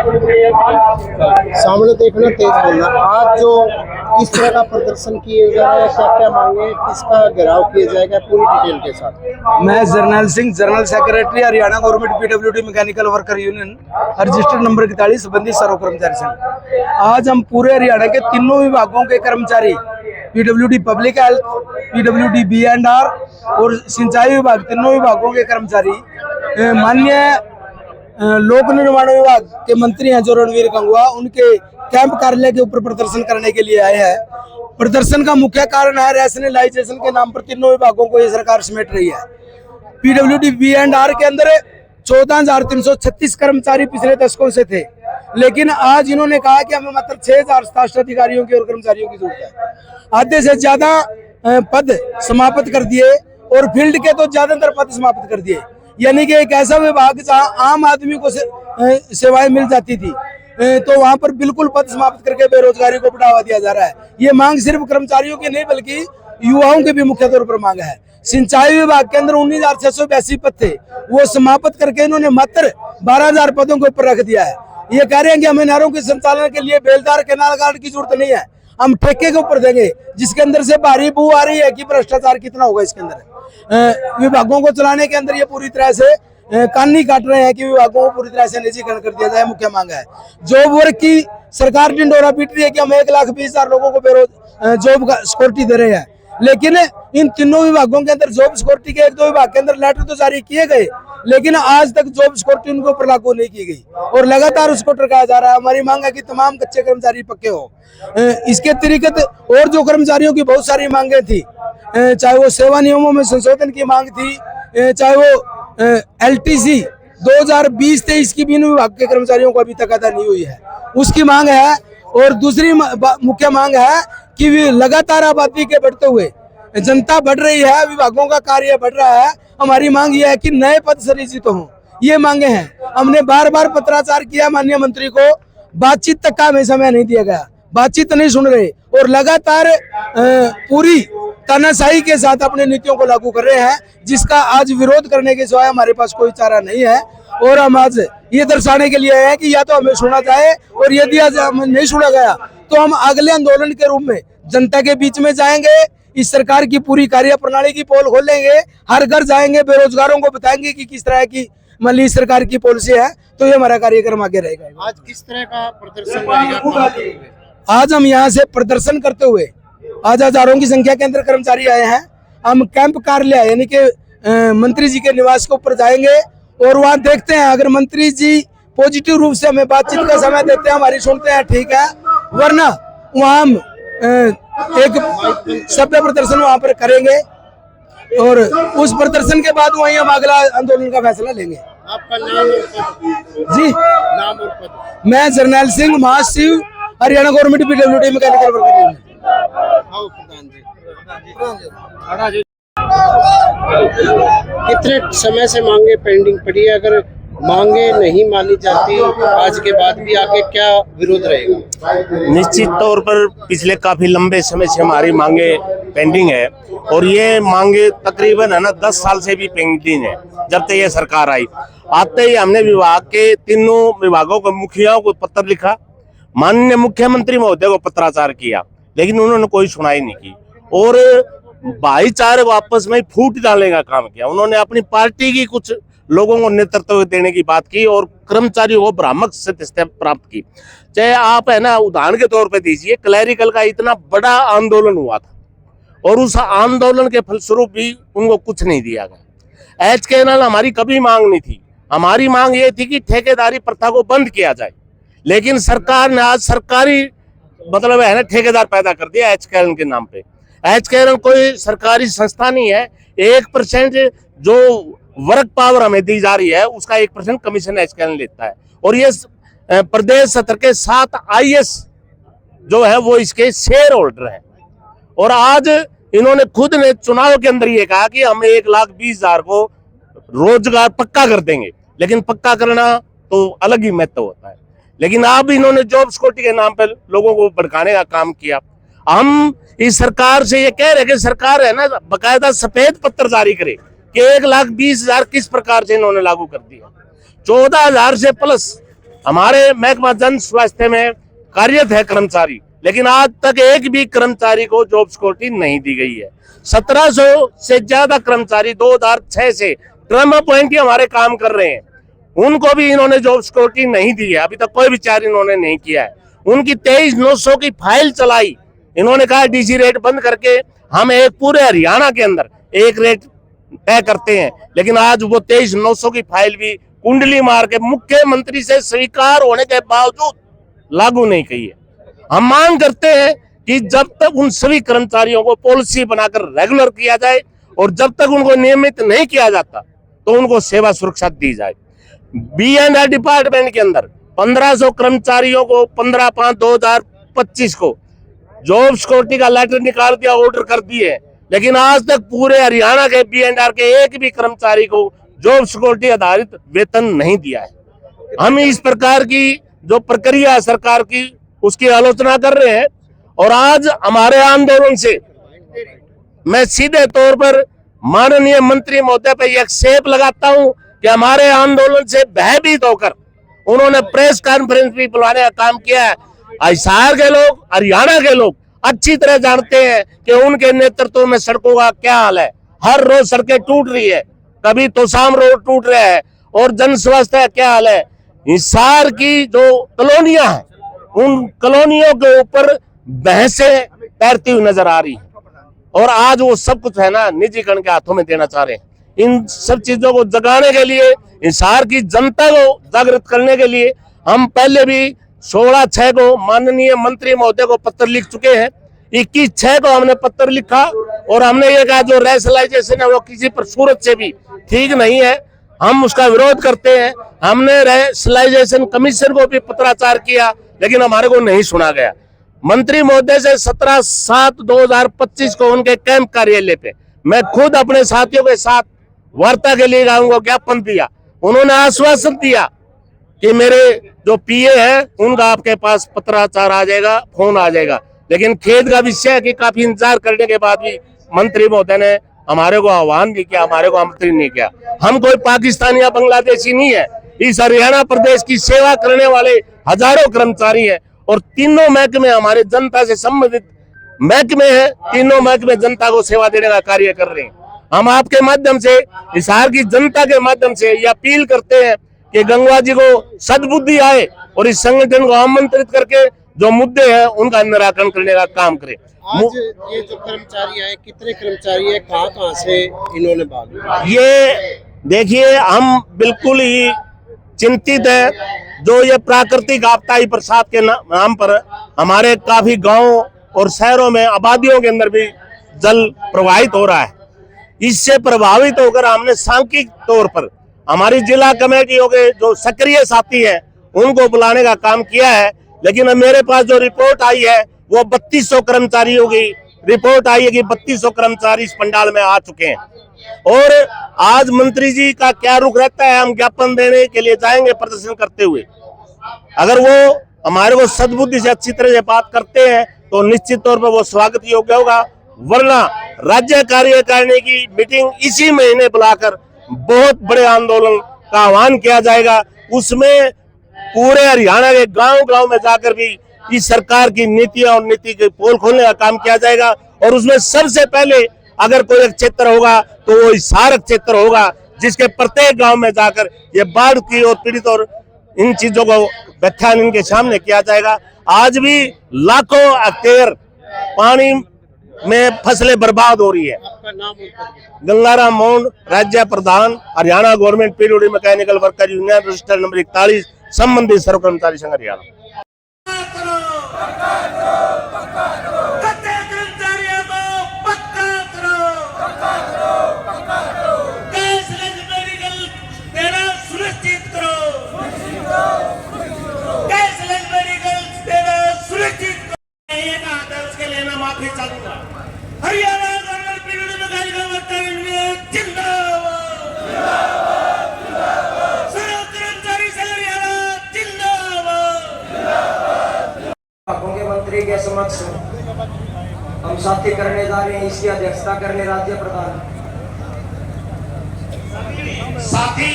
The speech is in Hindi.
सामने देखना, तेज बोलना। आज जो इस तरह का प्रदर्शन किया जा रहा है, क्या क्या मांगे, किसका घेराव किया जाएगा, पूरी डिटेल के साथ। मैं Jarnail Singh, general secretary Haryana government PWD mechanical worker union, registered number 41 संबंधित सर्व कर्मचारी संघ। आज हम पूरे हरियाणा के तीनों विभागों के कर्मचारी, PWD public health, PWD B&R और सिंचाई विभाग, तीनों विभागों के कर्मचारी माननीय लोक निर्माण विभाग के मंत्री हैं जो रणवीर गंगवा, उनके कैंप कार्यालय के ऊपर प्रदर्शन करने के लिए आए हैं। प्रदर्शन का मुख्य कारण है रैशनलाइजेशन के नाम पर तीनों विभागों को ये सरकार समेट रही है। पीडब्ल्यूडी B&R के अंदर 14,336 कर्मचारी पिछले दशकों से थे, लेकिन आज इन्होंने कहा कि हमें मात्र 6,000 स्टाफ अधिकारियों की और कर्मचारियों की जरूरत है। आधे से ज्यादा पद समाप्त कर दिए और फील्ड के तो ज्यादातर पद समाप्त कर दिए। यानी कि एक ऐसा विभाग जहां आम आदमी को सेवाएं मिल जाती थी, तो वहां पर बिल्कुल पद समाप्त करके बेरोजगारी को बढ़ावा दिया जा रहा है। ये मांग सिर्फ कर्मचारियों की नहीं बल्कि युवाओं की भी मुख्य तौर पर मांग है। सिंचाई विभाग के अंदर 19,682 पद थे, वो समाप्त करके इन्होंने मात्र 12,000 पदों के ऊपर रख दिया है। ये कह रहे हैं कि हमें नहरों के संचालन के लिए बेलदार कैनाल गार्ड की जरूरत नहीं है, हम ठेके के ऊपर देंगे, जिसके अंदर से भारी बू आ रही है कि भ्रष्टाचार कितना होगा इसके अंदर। विभागों को चलाने के अंदर ये पूरी तरह से कानूनी काट रहे हैं कि विभागों को पूरी तरह से निजीकरण कर दिया जाए। मुख्य मांग है जॉब वर्क की। सरकार ढिंडोरा पीट रही है कि हम 1,20,000 लोगों को जॉब सिक्योरिटी दे रहे हैं, लेकिन इन तीनों विभागों के अंदर जॉब सिक्योरिटी के 1-2 विभाग के अंदर लेटर तो जारी किए गए, लेकिन आज तक जॉब सिक्योरिटी उनके ऊपर लागू नहीं की गई और लगातार उसको टरकाया जा रहा है। हमारी मांग है कि तमाम कच्चे कर्मचारी पक्के हो। इसके अतिरिक्त और जो कर्मचारियों की बहुत सारी मांगे थी, चाहे वो सेवा नियमों में संशोधन की मांग थी, चाहे वो LTC 2020-23 की भी इन विभाग के कर्मचारियों को अभी तक अदा नहीं हुई है, उसकी मांग है। और दूसरी मुख्य मांग है कि लगातार आबादी के बढ़ते हुए जनता बढ़ रही है, विभागों का कार्य बढ़ रहा है। हमारी मांग यह है कि नए पद सृजित हों, ये मांगे हैं। हमने बार बार पत्राचार किया माननीय मंत्री को, बातचीत तक का हमें समय नहीं दिया गया, बातचीत नहीं सुन रहे और लगातार पूरी तानाशाही के साथ अपनी नीतियों को लागू कर रहे हैं, जिसका आज विरोध करने के सिवाय हमारे पास कोई चारा नहीं है। और हम आज ये दर्शाने के लिए आए हैं कि या तो हमें सुना जाए, और यदि आज हमें नहीं सुना गया तो हम अगले आंदोलन के रूप में जनता के बीच में जाएंगे, इस सरकार की पूरी कार्य प्रणाली की पोल खोलेंगे, हर घर जाएंगे, बेरोजगारों को बताएंगे कि किस तरह की मान सरकार की पॉलिसी है। तो ये हमारा कार्यक्रम आगे रहेगा। आज किस तरह का प्रदर्शन रहेगा? आज हम यहाँ से प्रदर्शन करते हुए, आज हजारों की संख्या के अंदर कर्मचारी आए हैं। हम कैंप कार्यालय यानी कि मंत्री जी के निवास के ऊपर जाएंगे और वहाँ देखते हैं, अगर मंत्री जी पॉजिटिव रूप से हमें बातचीत का समय देते हैं, हमारी सुनते हैं, ठीक है, वरना वहाँ हम एक शब्द प्रदर्शन वहाँ पर करेंगे और उस प्रदर्शन के बाद वहीं हम अगला आंदोलन का फैसला लेंगे। आपका नाम और पद? जी, नाम और पद? मैं जर्नैल सिंह, महासचिव, Haryana government PWD mechanical worker union. कितने समय से मांगे पेंडिंग पड़ी है? अगर मांगे नहीं मानी जाती आज के बाद भी आगे क्या विरोध रहेगा? निश्चित तौर पर पिछले काफी लंबे समय से हमारी मांगे पेंडिंग है और ये मांगे तकरीबन है ना 10 साल से भी पेंडिंग है। जब तक ये सरकार आई, आते ही हमने विभाग के तीनों विभागों के मुखियाओं को पत्र लिखा, माननीय मुख्यमंत्री महोदय को पत्राचार किया, लेकिन उन्होंने कोई सुनाई नहीं की और भाईचारे को आपस में फूट डालने का काम किया। उन्होंने अपनी पार्टी की कुछ लोगों को नेतृत्व देने की बात की और कर्मचारियों को भ्रामक सत्य प्राप्त की। चाहे आप है ना उदाहरण के तौर पे दीजिए, क्लैरिकल का इतना बड़ा आंदोलन हुआ था और उस आंदोलन के फलस्वरूप भी उनको कुछ नहीं दिया गया। एच कैनाल हमारी कभी मांग नहीं थी, हमारी मांग ये थी कि ठेकेदारी प्रथा को बंद किया जाए, लेकिन सरकार ने आज सरकारी मतलब है ना ठेकेदार पैदा कर दिया एच कैनाल के नाम पे। एच कैनाल कोई सरकारी संस्था नहीं है। 1% जो वर्क पावर हमें दी जा रही है उसका 1% कमीशन एच कैनाल लेता है और ये प्रदेश सत्र के 7 IS जो है वो इसके शेयर होल्डर है। और आज इन्होंने खुद ने चुनाव के अंदर ये कहा कि हम 1,20,000 को रोजगार पक्का कर देंगे, लेकिन पक्का करना तो अलग ही महत्व होता है। लेकिन अब इन्होंने जॉब सिक्योरिटी के नाम पर लोगों को भड़काने का काम किया। हम इस सरकार से ये कह रहे कि सरकार है ना बकायदा सफेद पत्र जारी करे कि 1,20,000 किस प्रकार से इन्होंने लागू कर दिया। 14,000 से प्लस हमारे महकमा जन स्वास्थ्य में कार्यरत है कर्मचारी, लेकिन आज तक एक भी कर्मचारी को जॉब सिक्योरिटी नहीं दी गई है। 1700 से ज्यादा कर्मचारी 2006 से टर्म अपॉइंटी हमारे काम कर रहे हैं, उनको भी इन्होंने जॉब सिक्योरिटी नहीं दी है। अभी तक कोई विचार इन्होंने नहीं किया है। उनकी 23,900 की फाइल चलाई, इन्होंने कहा डीसी रेट बंद करके हम एक पूरे हरियाणा के अंदर एक रेट तय करते हैं, लेकिन आज वो 23,900 की फाइल भी कुंडली मार के मुख्यमंत्री से स्वीकार होने के बावजूद लागू नहीं की है। हम मांग करते हैं कि जब तक उन सभी कर्मचारियों को पॉलिसी बनाकर रेगुलर किया जाए और जब तक उनको नियमित नहीं किया जाता तो उनको सेवा सुरक्षा दी जाए। B&R डिपार्टमेंट के अंदर 1500 कर्मचारियों को 15/5/2025 को जॉब सिक्योरिटी का लेटर निकाल दिया, ऑर्डर कर दिए, लेकिन आज तक पूरे हरियाणा के B&R के एक भी कर्मचारी को जॉब सिक्योरिटी आधारित वेतन नहीं दिया है। हम इस प्रकार की जो प्रक्रिया है सरकार की, उसकी आलोचना कर रहे हैं। और आज हमारे आंदोलन से मैं सीधे तौर पर माननीय मंत्री महोदय पे एक सेप लगाता हूं कि हमारे आंदोलन से भयभीत होकर उन्होंने प्रेस कॉन्फ्रेंस भी बुलाने का काम किया है। हिसार के लोग, हरियाणा के लोग अच्छी तरह जानते हैं कि उनके नेतृत्व में सड़कों का क्या हाल है। हर रोज सड़कें टूट रही है, कभी तोशाम रोड टूट रहा है, और जन स्वास्थ्य का क्या हाल है। हिसार की जो कॉलोनियां हैं, उन कॉलोनियों के ऊपर बहसें तैरती हुई नजर आ रही है, और आज वो सब कुछ है ना निजीकरण के हाथों में देना चाह रहे हैं। इन सब चीजों को जगाने के लिए, हिसार की जनता को जागृत करने के लिए हम पहले भी 16/6 को माननीय मंत्री महोदय को पत्र लिख चुके हैं। 21/6 को हमने पत्र लिखा और हमने ये कहा जो रैशनलाइजेशन है वो किसी पर सूरत से भी ठीक नहीं है, हम उसका विरोध करते हैं। हमने रैशनलाइजेशन कमीशन को भी पत्राचार किया, लेकिन हमारे को नहीं सुना गया। मंत्री महोदय से 17/7/2025 को उनके कैंप कार्यालय पे मैं खुद अपने साथियों के साथ वार्ता के लिए उनको ज्ञापन दिया। उन्होंने आश्वासन दिया कि मेरे जो पीए है उनका आपके पास पत्राचार आ जाएगा, फोन आ जाएगा, लेकिन खेद का विषय है कि काफी इंतजार करने के बाद भी मंत्री महोदय ने हमारे को आह्वान नहीं किया, हमारे को आमंत्रित नहीं किया। हम कोई पाकिस्तानी या बांग्लादेशी नहीं है, इस हरियाणा प्रदेश की सेवा करने वाले हजारों कर्मचारी हैं, और तीनों महकमे हमारे जनता से संबंधित महकमे हैं। तीनों महकमे जनता को सेवा देने का कार्य कर रहे हैं। हम आपके माध्यम से, हिसार की जनता के माध्यम से ये अपील करते हैं कि गंगवा जी को सद्बुद्धि आए और इस संगठन को आमंत्रित करके जो मुद्दे हैं उनका निराकरण करने का काम करें। आज ये जो कर्मचारी आए, कितने कर्मचारी है, कहाँ से इन्होंने भाग? ये देखिए, हम बिल्कुल ही चिंतित है। जो ये प्राकृतिक आपदाई बरसात के नाम पर हमारे काफी गांवों और शहरों में, आबादियों के अंदर भी जल प्रवाहित हो रहा है, इससे प्रभावित होकर हमने सांख्यिक तौर पर हमारी जिला कमेटियों के जो सक्रिय साथी हैं उनको बुलाने का काम किया है। लेकिन अब मेरे पास जो रिपोर्ट आई है वो 3200 कर्मचारियों की रिपोर्ट आई है कि 3200 कर्मचारी इस पंडाल में आ चुके हैं। और आज मंत्री जी का क्या रुख रहता है, हम ज्ञापन देने के लिए जाएंगे प्रदर्शन करते हुए। अगर वो हमारे को सद्बुद्धि से अच्छी तरह से बात करते हैं तो निश्चित तौर पर वो स्वागत योग्य होगा, वरना राज्य कार्यकारिणी की मीटिंग इसी महीने बुलाकर बहुत बड़े आंदोलन का आह्वान किया जाएगा। उसमें पूरे हरियाणा के गांव-गांव में जाकर भी इस सरकार की नीतियां और नीति के पोल खोलने का काम किया जाएगा। और उसमें सबसे पहले अगर कोई एक क्षेत्र होगा तो वो हिसार क्षेत्र होगा, जिसके प्रत्येक गांव में जाकर ये बाढ़ की और पीड़ित और इन चीजों को व्याख्यान इनके सामने किया जाएगा। आज भी लाखों हेक्टेयर पानी में फसलें बर्बाद हो रही है। आपका नाम? गंगाराम मोहन, राज्य प्रधान, Haryana government PWD mechanical worker union, register number 41, संबंधित सर्व कर्मचारी संघ Haryana. Haryana government PWD mechanical worker union जिंदाबाद, सर्व कर्मचारी संघ हरियाणा जिंदाबाद। के मंत्री के समक्ष हम साथी करने जा रहे हैं, इसकी अध्यक्षता करने राज्य प्रधान साथी